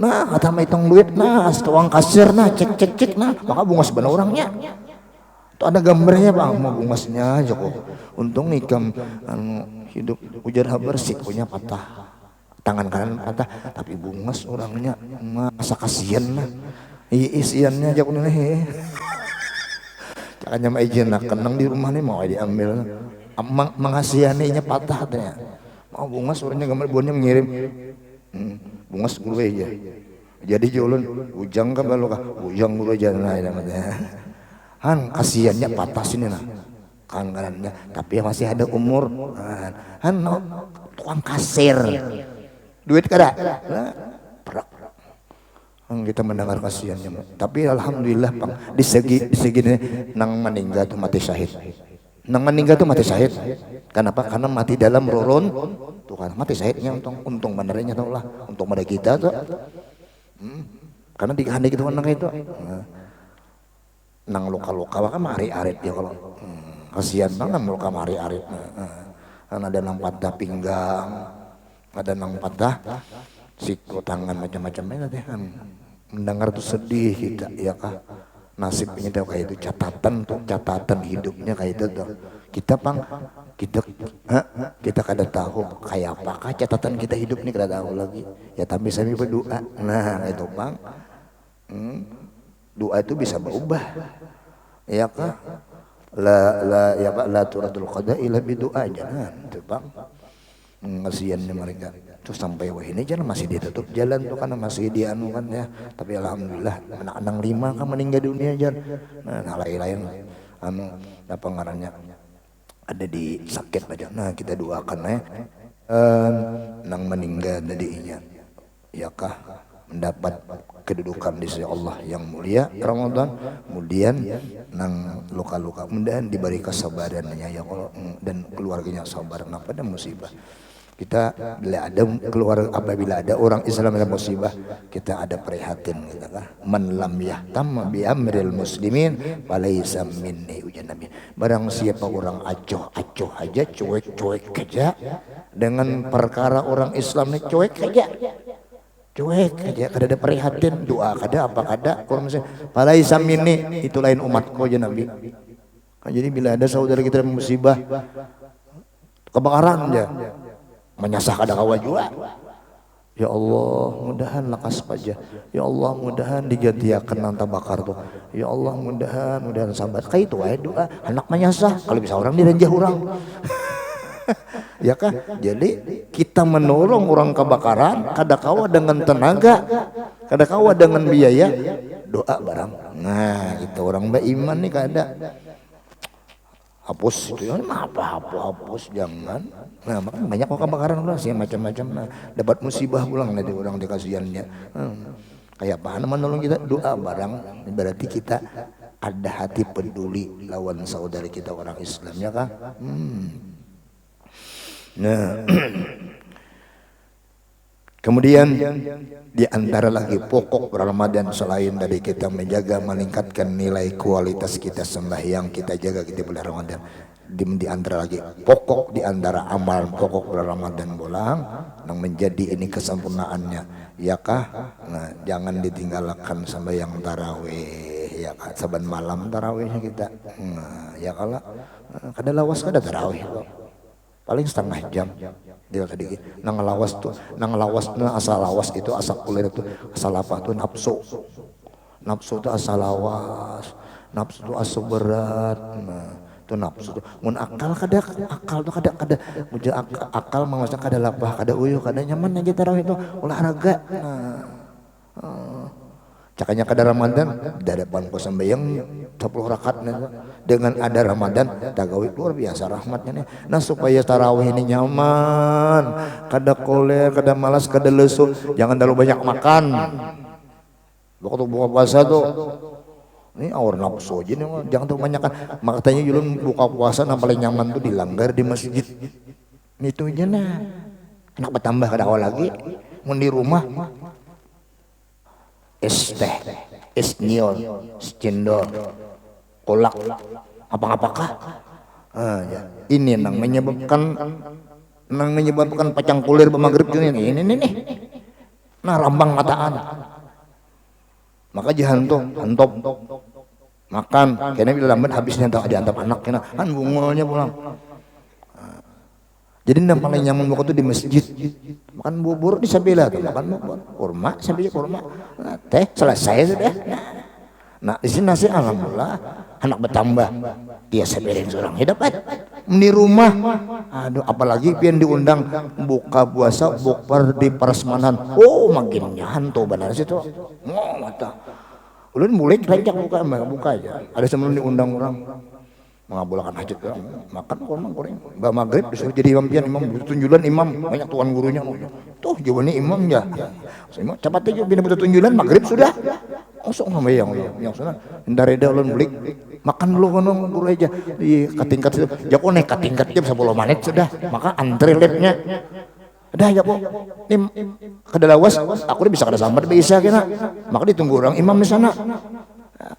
Nah kata hitung duit nah tuang kasir nah cek nah maka bungas benar orangnya tuh ada gambarnya bang mau bungasnya aja kok untung nikam hidup ujar habar sikunya patah tangan kanan patah tapi bungas orangnya masa kasihan lah isiannya aja kuning nih jangan izin nak kenang di rumah nih mau diambil mengasihaninya patah katanya mau bungas orangnya gambar buahnya mengirim bungas gue aja jadi jolon ujang kan kalau kah ujang gue aja namanya han kasihannya patah sini nah kangannya tapi masih ada umur han tukang kasir duit kada perak kita mendengar kasihannya tapi alhamdulillah Bang di segi nang meninggal tuh mati syahid nang meninggal tuh mati syahid kenapa karena mati dalam roron tuh kan mati syahidnya untung benernya tau lah untung pada kita tuh karena dikehendaki itu nang itu nang luka-luka kan mari arit ya kalau kasihan banget luka mari arit kan ada nang patah pinggang ada nang patah siku tangan macam-macamnya teh kan mendengar tuh sedih kita ya kah nasibnya tuh kayak itu catatan hidupnya kayak itu tuh kita pang kita kada tahu kayak apakah catatan kita hidup nih kada tahu lagi ya tapi saya berdoa nah itu bang doa itu bisa berubah ya kah la turadul qada illa bidoa jangan itu bang kasihannya mereka terus sampai wah ini jalan masih ditutup jalan tuh karena masih dianu kan ya tapi alhamdulillah anak-anak 5 kan meninggal dunia jalan nah lain apa ngarannya ada di sakit aja nah kita doakan nang meninggal tadinya ya kah mendapat kedudukan di sisi Allah yang mulia Ramadan kemudian nang luka-luka mudahan diberi kesabarannya ya Allah dan keluarganya sabar kenapa ada musibah kita apabila ada orang Islam yang musibah kita ada prihatin gitu kan man lam yahtam bi amril muslimin falaysa minni ujan nabi barang siapa orang acuh aja cuek aja dengan perkara orang Islam ini cuek aja kada ada prihatin doa kada apa kada kurang falaysa minni itu lain umatku aja nabi jadi bila ada saudara kita musibah kebakaran aja menyasah kada kawa jua ya Allah mudahan lakas aja ya Allah mudahan digantiakan nanta bakar tuh ya Allah mudahan sabar kayak itu aja doa anak menyasah kalau bisa orang direnjah orang ya kah jadi kita menolong orang kebakaran kada kawa dengan tenaga kada kawa dengan biaya doa barang nah itu orang beriman nih kada hapus itu ya hapus jangan nah makanya banyak kok kebakaran ulah sih macam-macam nah dapat musibah pulang nanti orang dikasihannya kayak apa menolong kita doa barang berarti kita ada hati peduli lawan saudara kita orang Islam ya kah nah kemudian di antara lagi pokok Ramadan selain dari kita menjaga meningkatkan nilai kualitas kita sembahyang kita jaga kita bulan Ramadan di antara lagi pokok di antara amal pokok bulan Ramadan bolang yang menjadi ini kesempurnaannya ya kah nah jangan ditinggalkan sembahyang tarawih ya kah saban malam tarawihnya kita nah ya kalau kada lawas kada tarawih paling setengah jam dia tadi nang lawasna asal lawas itu asal kulir itu asal apa tuh nafsu itu asal lawas, nafsu itu asal berat. Nah itu nafsu tuh mun akal tuh kada muja akal mangsa kada lapah kada uyuh kada nyaman aja tarawih itu olahraga. Cakanya kada Ramadan dadapan ku sembayang 10 rakaat dengan ada Ramadan tagawi luar biasa rahmatnya nih. Nah supaya tarawih ini nyaman, kada koler, kada malas, kada lesu, jangan terlalu banyak makan. Waktu buka puasa tuh ini awar nafsu aja nih, jangan terlalu banyak kan. Makanya julun buka puasa yang paling nyaman tuh dilanggar di masjid. Itu aja nah. Enak bertambah kada awal lagi. Mun di rumah es teh, es niol, es cendol, kolak, apakah? Ya. Ini nang menyebabkan pacang kulir bemagrib ini nih. Nah rambang mataan. Maka hantop makan. Kayaknya bila lambat habisnya tak diantap anak kena kan bungolnya pulang. Jadi yang paling nyaman waktu itu di masjid. Makan bubur di sabila tuh, makan bubur, kurma sabila kurma. Nah, teh selesai sudah. Nah di sini nasi alhamdulillah anak bertambah. Dia sepiring seorang dapat di rumah. Aduh apalagi pian diundang buka puasa bukber di Prasmanan. Oh makin nyanto benar situ. Oh mata. Ulun mulai rancak buka aja. Ada sebelum diundang orang mengabulkan hajat makan kurma goreng mbak maghrib disuruh jadi imam pian imam tunjulan imam banyak tuan gurunya tuh jawabannya imam ya cepat aja bina tunjulan maghrib sudah langsung ngambil yang sudah hendak reda ulun beli makan dulu kono guru aja di katingkat situ ya kok naik katingkat jam 10 menit sudah maka antri liftnya udah ya kok kada lawas aku bisa kada sambat bisa kena maka ditunggu orang imam di sana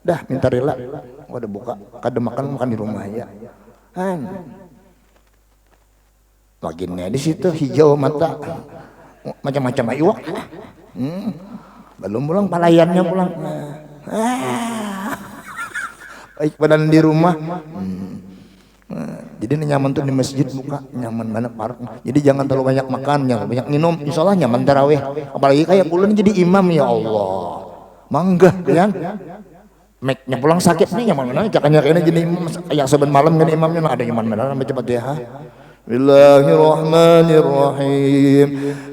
dah minta rela udah buka kada makan di rumah ya kan baginnya di situ hijau mata macam-macam iwak belum pulang palayannya pulang baik badan di rumah jadi nyaman tuh di masjid buka nyaman banget parah jadi jangan terlalu banyak makan jangan banyak minum insyaallah nyaman tarawih apalagi kayak bulan jadi imam ya Allah mangga kan Make-nya pulang sakit nih yang mana jakanya kayaknya jadi yang seben malam kan imamnya ada yang mana baca Fatihah. Bismillahirrahmanirrahim.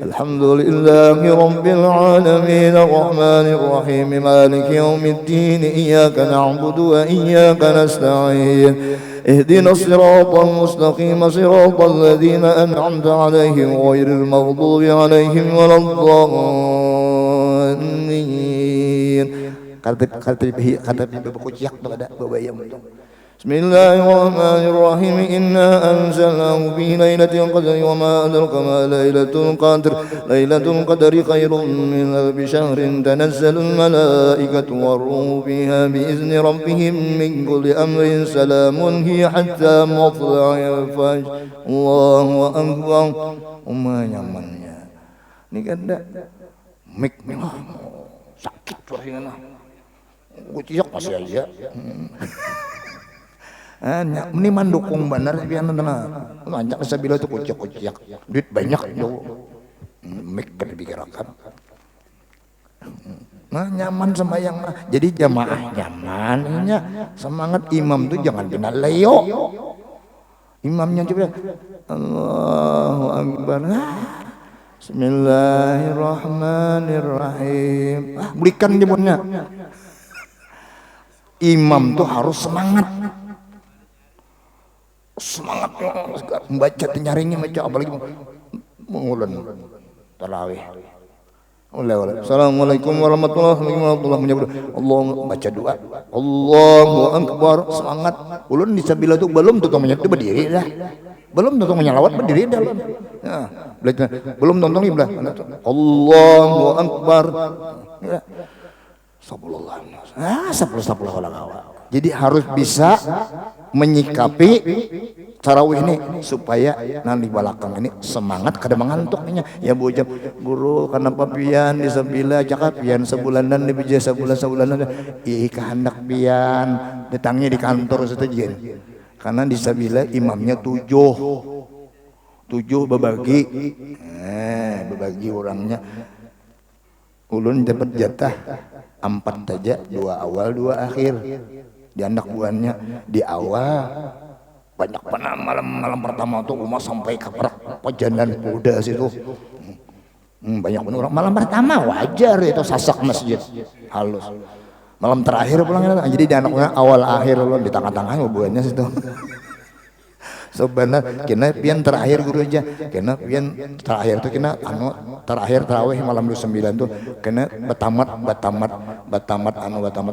Alhamdulillahi rabbil alamin arrahmanir rahim maliki yaumiddin iyyaka na'budu wa iyyaka nasta'in. Ihdinas siratal mustaqim siratal ladzina an'amta 'alaihim ghairil maghdubi 'alaihim waladdallin. Kata buku ciak tuh ada babayam itu. Bismillahirrahmanirrahim. Inna anzalnahu fi lailatul qadri wa ma adraka ma lailatul qadr. Lailatul qadri khairum min alfi syahrin tanazzalul malaikatu war-ruhu fiha bi izni rabbihim min kulli amrin salamun hiya hatta matla'il fajr. Allahu akbar. Nyamannya. Ini kan mik sakit suaranya. Kuciak masih aja. Ini mendukung benar pian tenang. Lanjak sabila itu kuciak. Duit banyak tuh. Mik dibicarakan. Nah nyaman sembahyang. Jadi jamaah nyamannya semangat imam tuh jangan kena leo. Imamnya coba Allahu akbar. Bismillahirrahmanirrahim. Berikan jebunnya. Imam tuh harus semangat membaca nyarinya baca apalagi mengulang tarawih. Assalamualaikum warahmatullahi wabarakatuh. Menyebut Allah baca doa. Allahu akbar semangat. Ulun di sabila tuh belum tuh menyatu berdiri dah. Belum tuh menyalawat berdiri dah. Nah, belum tonton ibadah. Allahu akbar. Jadi harus bisa menyikapi tarawih ini supaya nanti belakang ini semangat kada mengantuknya ya bujab guru kenapa pian di sabila cakap pian sebulanan di bija sebulanan kehendak pian datangnya di kantor setuju karena di sabila imamnya 7 7 berbagi. Berbagi orangnya. Ulun dapat jatah 4 saja, 2 awal 2 akhir. Di anak buahnya di awal banyak pernah malam pertama tuh rumah sampai ke pejanan kuda situ. Banyak bener orang malam pertama wajar itu sasak masjid halus. Malam terakhir pulang jadi di anaknya awal akhir lo di tengah-tengah hubungannya situ. Sebenarnya kena pian terakhir guru aja, kena pian terakhir tuh kena terakhir tarawih malam 29 tuh kena batamat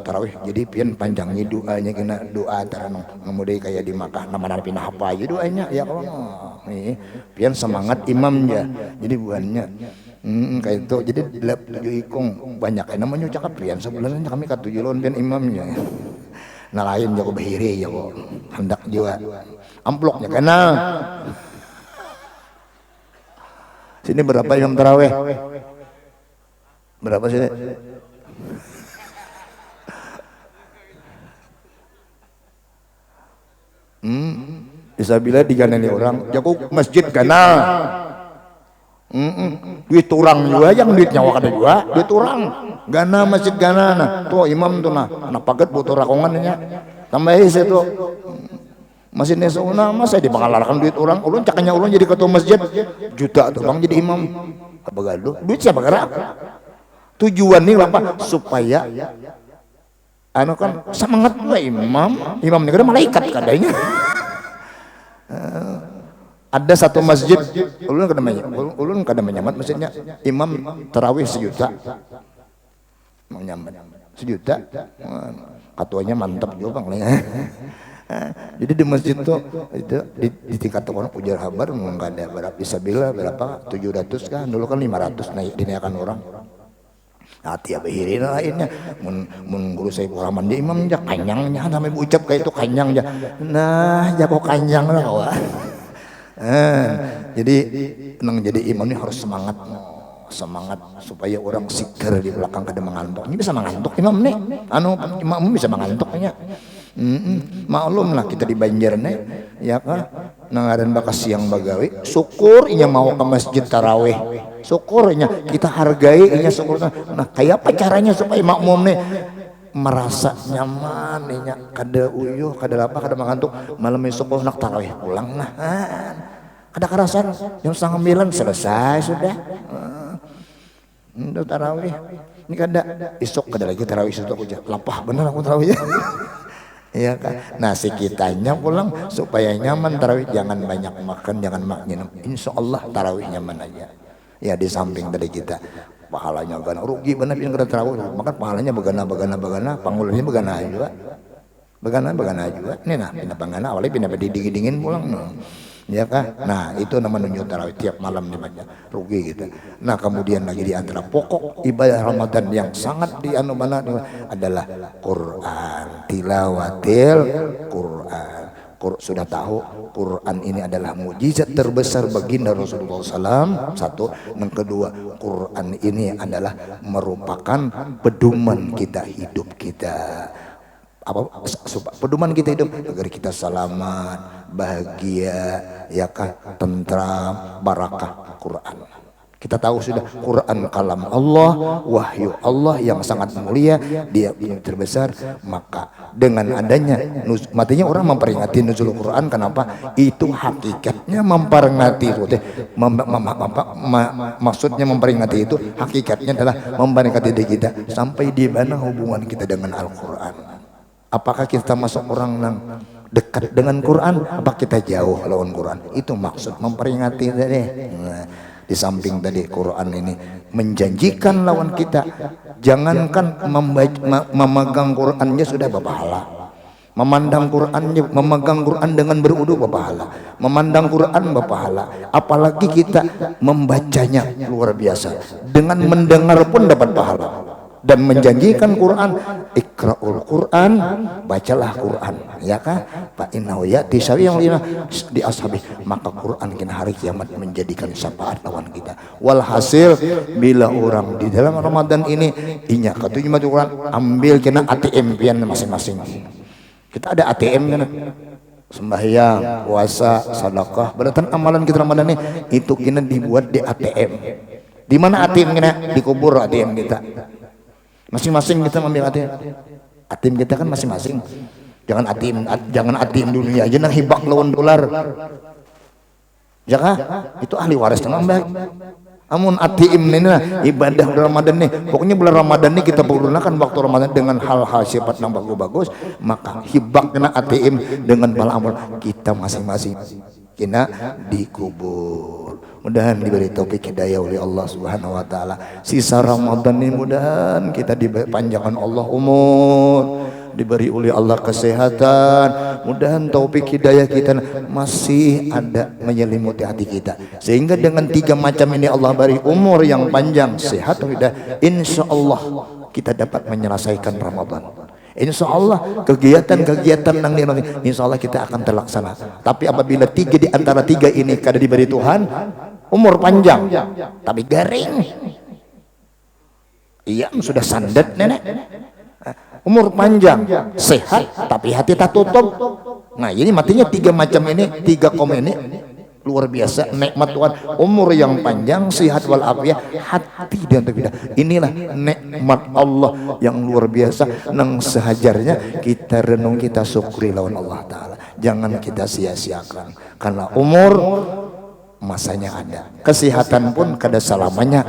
tarawih. Jadi pian panjangnya doanya kena doa terang ngemudi kayak di Makkah nama pindah apa aja doanya ya kalau pian semangat imamnya. Jadi buannya kayak itu jadi 7 ikung banyak namanya cakap pian sebenarnya kami ke 7 lon pian imamnya. Nah lain jago bahiri jago hendak juga amploknya kena. Sini berapa imam tarawih? Berapa sini? Bisa bila diganeli orang jago masjid kena. Duit orang juga yang duit nyawa kada juga duit orang gana masjid gana nah tuh imam tuh nah anak paget butuh rakongannya tambahin situ masih nesuna masa dipangalarkan duit orang ulun cakanya ulun jadi ketua masjid juta tuh bang jadi imam apa gaduh duit siapa gerak tujuan nih apa supaya anu kan semangat juga imam ini kan malaikat kadanya. Ada satu masjid, ulun kada menyamat masjidnya, imam tarawih 1 juta, menyamat 1 juta, katuanya mantap juga bang. Jadi di masjid itu di tingkat orang ujar habar nggak ada berapa bisa bila berapa 700 kan dulu kan 500 naik dinaikkan orang. Nah tiap akhirnya lainnya mun guru saya pengalaman dia imam aja kanyangnya sampai ucap kayak itu kanyang aja. Nah jago kanyang lah wah. Jadi jadi imam ini harus semangat supaya orang seger di belakang kada mengantuk. Ini bisa mengantuk imam nih, imam bisa mengantuknya. Maklum lah kita di Banjar nih, ya kan, nangaran bakas siang bagawi, syukur inya mau ke masjid tarawih, syukurnya kita hargai inya syukur. Nah kayak apa caranya supaya makmum nih merasa nyaman nya kada uyuh kada apa kada mengantuk malam esok nak tarawih pulang nah kada kerasan jam 8:30 selesai sudah udah tarawih ini kada esok kada lagi tarawih itu aku lapah bener aku tarawih iya kan nah si kitanya pulang supaya nyaman tarawih jangan banyak makan jangan minum insyaallah tarawih nyaman aja ya di samping tadi kita pahalanya gana rugi benar yang kena terawih maka pahalanya begana panggulnya begana juga nih nah pindah panggana awalnya pindah dingin pulang ya kan nah itu nama nunjuk tarawih tiap malam dibaca rugi gitu. Nah kemudian lagi di antara pokok ibadah Ramadan yang sangat dianumana adalah Quran tilawatil Quran. Sudah tahu Quran ini adalah mukjizat terbesar baginda Rasulullah SAW. Satu, yang kedua Quran ini adalah merupakan pedoman kita hidup kita. Pedoman kita hidup agar kita selamat, bahagia, ya kah, tentram, barakah Quran. Kita tahu sudah Quran kalam Allah, wahyu Allah yang sangat mulia, dia yang terbesar. Maka dengan adanya matinya orang memperingati nuzul Quran, kenapa? Itu hakikatnya memperingati itu. Maksudnya memperingati itu hakikatnya adalah memperingati diri kita sampai di mana hubungan kita dengan Al-Quran. Apakah kita masuk orang yang dekat dengan Quran? Apa kita jauh lawan Quran? Itu maksud memperingati tadi. Di samping tadi Quran ini menjanjikan lawan kita, jangankan memegang Qurannya sudah berpahala, memandang Qurannya, memegang Quran dengan berudu berpahala, memandang Quran berpahala, apalagi kita membacanya luar biasa, dengan mendengar pun dapat pahala. Dan menjanjikan Quran, ikra'ul Quran, bacalah Quran, ya kan? Fa innahu ya'ti syafi'un di ashabi, maka Quran kini hari kiamat menjadikan syafaat lawan kita. Walhasil bila orang di dalam Ramadan ini inya ketujuh Quran, ambil kena ATM pian masing-masing. Kita ada ATM kan? sembahyang, puasa, sedekah, berarti amalan kita Ramadan ini itu kena dibuat di ATM. Di mana ATM kita? Dikubur ATM kita. Masing-masing kita ambil ATM. ATM kita kan masing-masing. Jangan ATM dunia aja nang hibak lawan dolar. Jaka itu ahli waris tenang baik. Amun ATM ini nah, ibadah bulan Ramadan nih. Pokoknya bulan Ramadan nih kita gunakan waktu Ramadan dengan hal-hal sifat yang bagus, maka hibak kena ATM dengan bala amal kita masing-masing kena dikubur. Mudahan diberi taufik hidayah oleh Allah Subhanahu wa taala. Sisa Ramadan ini mudahan kita dipanjangkan Allah umur, diberi oleh Allah kesehatan, mudahan taufik hidayah kita masih ada menyelimuti hati kita, sehingga dengan 3 macam ini Allah beri umur yang panjang, sehat, hidayah, insya Allah kita dapat menyelesaikan Ramadan. Insya Allah kegiatan-kegiatan yang nanti insya Allah kita akan terlaksana. Tapi apabila 3 di antara 3 ini kada diberi Tuhan, umur panjang tapi garing, iya sudah sandet nenek. Umur panjang, sehat, tapi hati tak tutup. Nah ini matinya 3 macam ini, 3 kom ini luar biasa nikmat Tuhan. Umur yang panjang, sehat walafiat, hati dan tidak. Inilah nikmat Allah yang luar biasa. Nang sehajarnya kita renung, kita syukuri lawan Allah Ta'ala. Jangan kita sia-siakan, karena umur masanya ada, kesehatan pun kada selamanya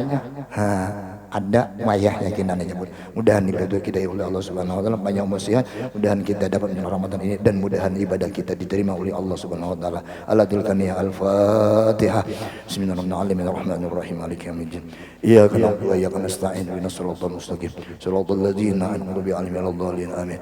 ada mayahnya kita nyebut. Mudahan ibadah kita oleh Allah Subhanahu wa taala banyak musyihat, mudahan kita dapat menyelesaikan Ramadan ini dan mudahan ibadah kita diterima oleh Allah Subhanahu wa taala. Al-Fatihah. Al-Fatihah. Bismillahirrahmanirrahim. Maliki yaumiddin. Iyyaka na'budu wa iyyaka nasta'in. Ihdinas siratal mustaqim. Shiratal ladzina an'amta 'alaihim ghairil maghdhubi 'alaihim waladdallin. Amin.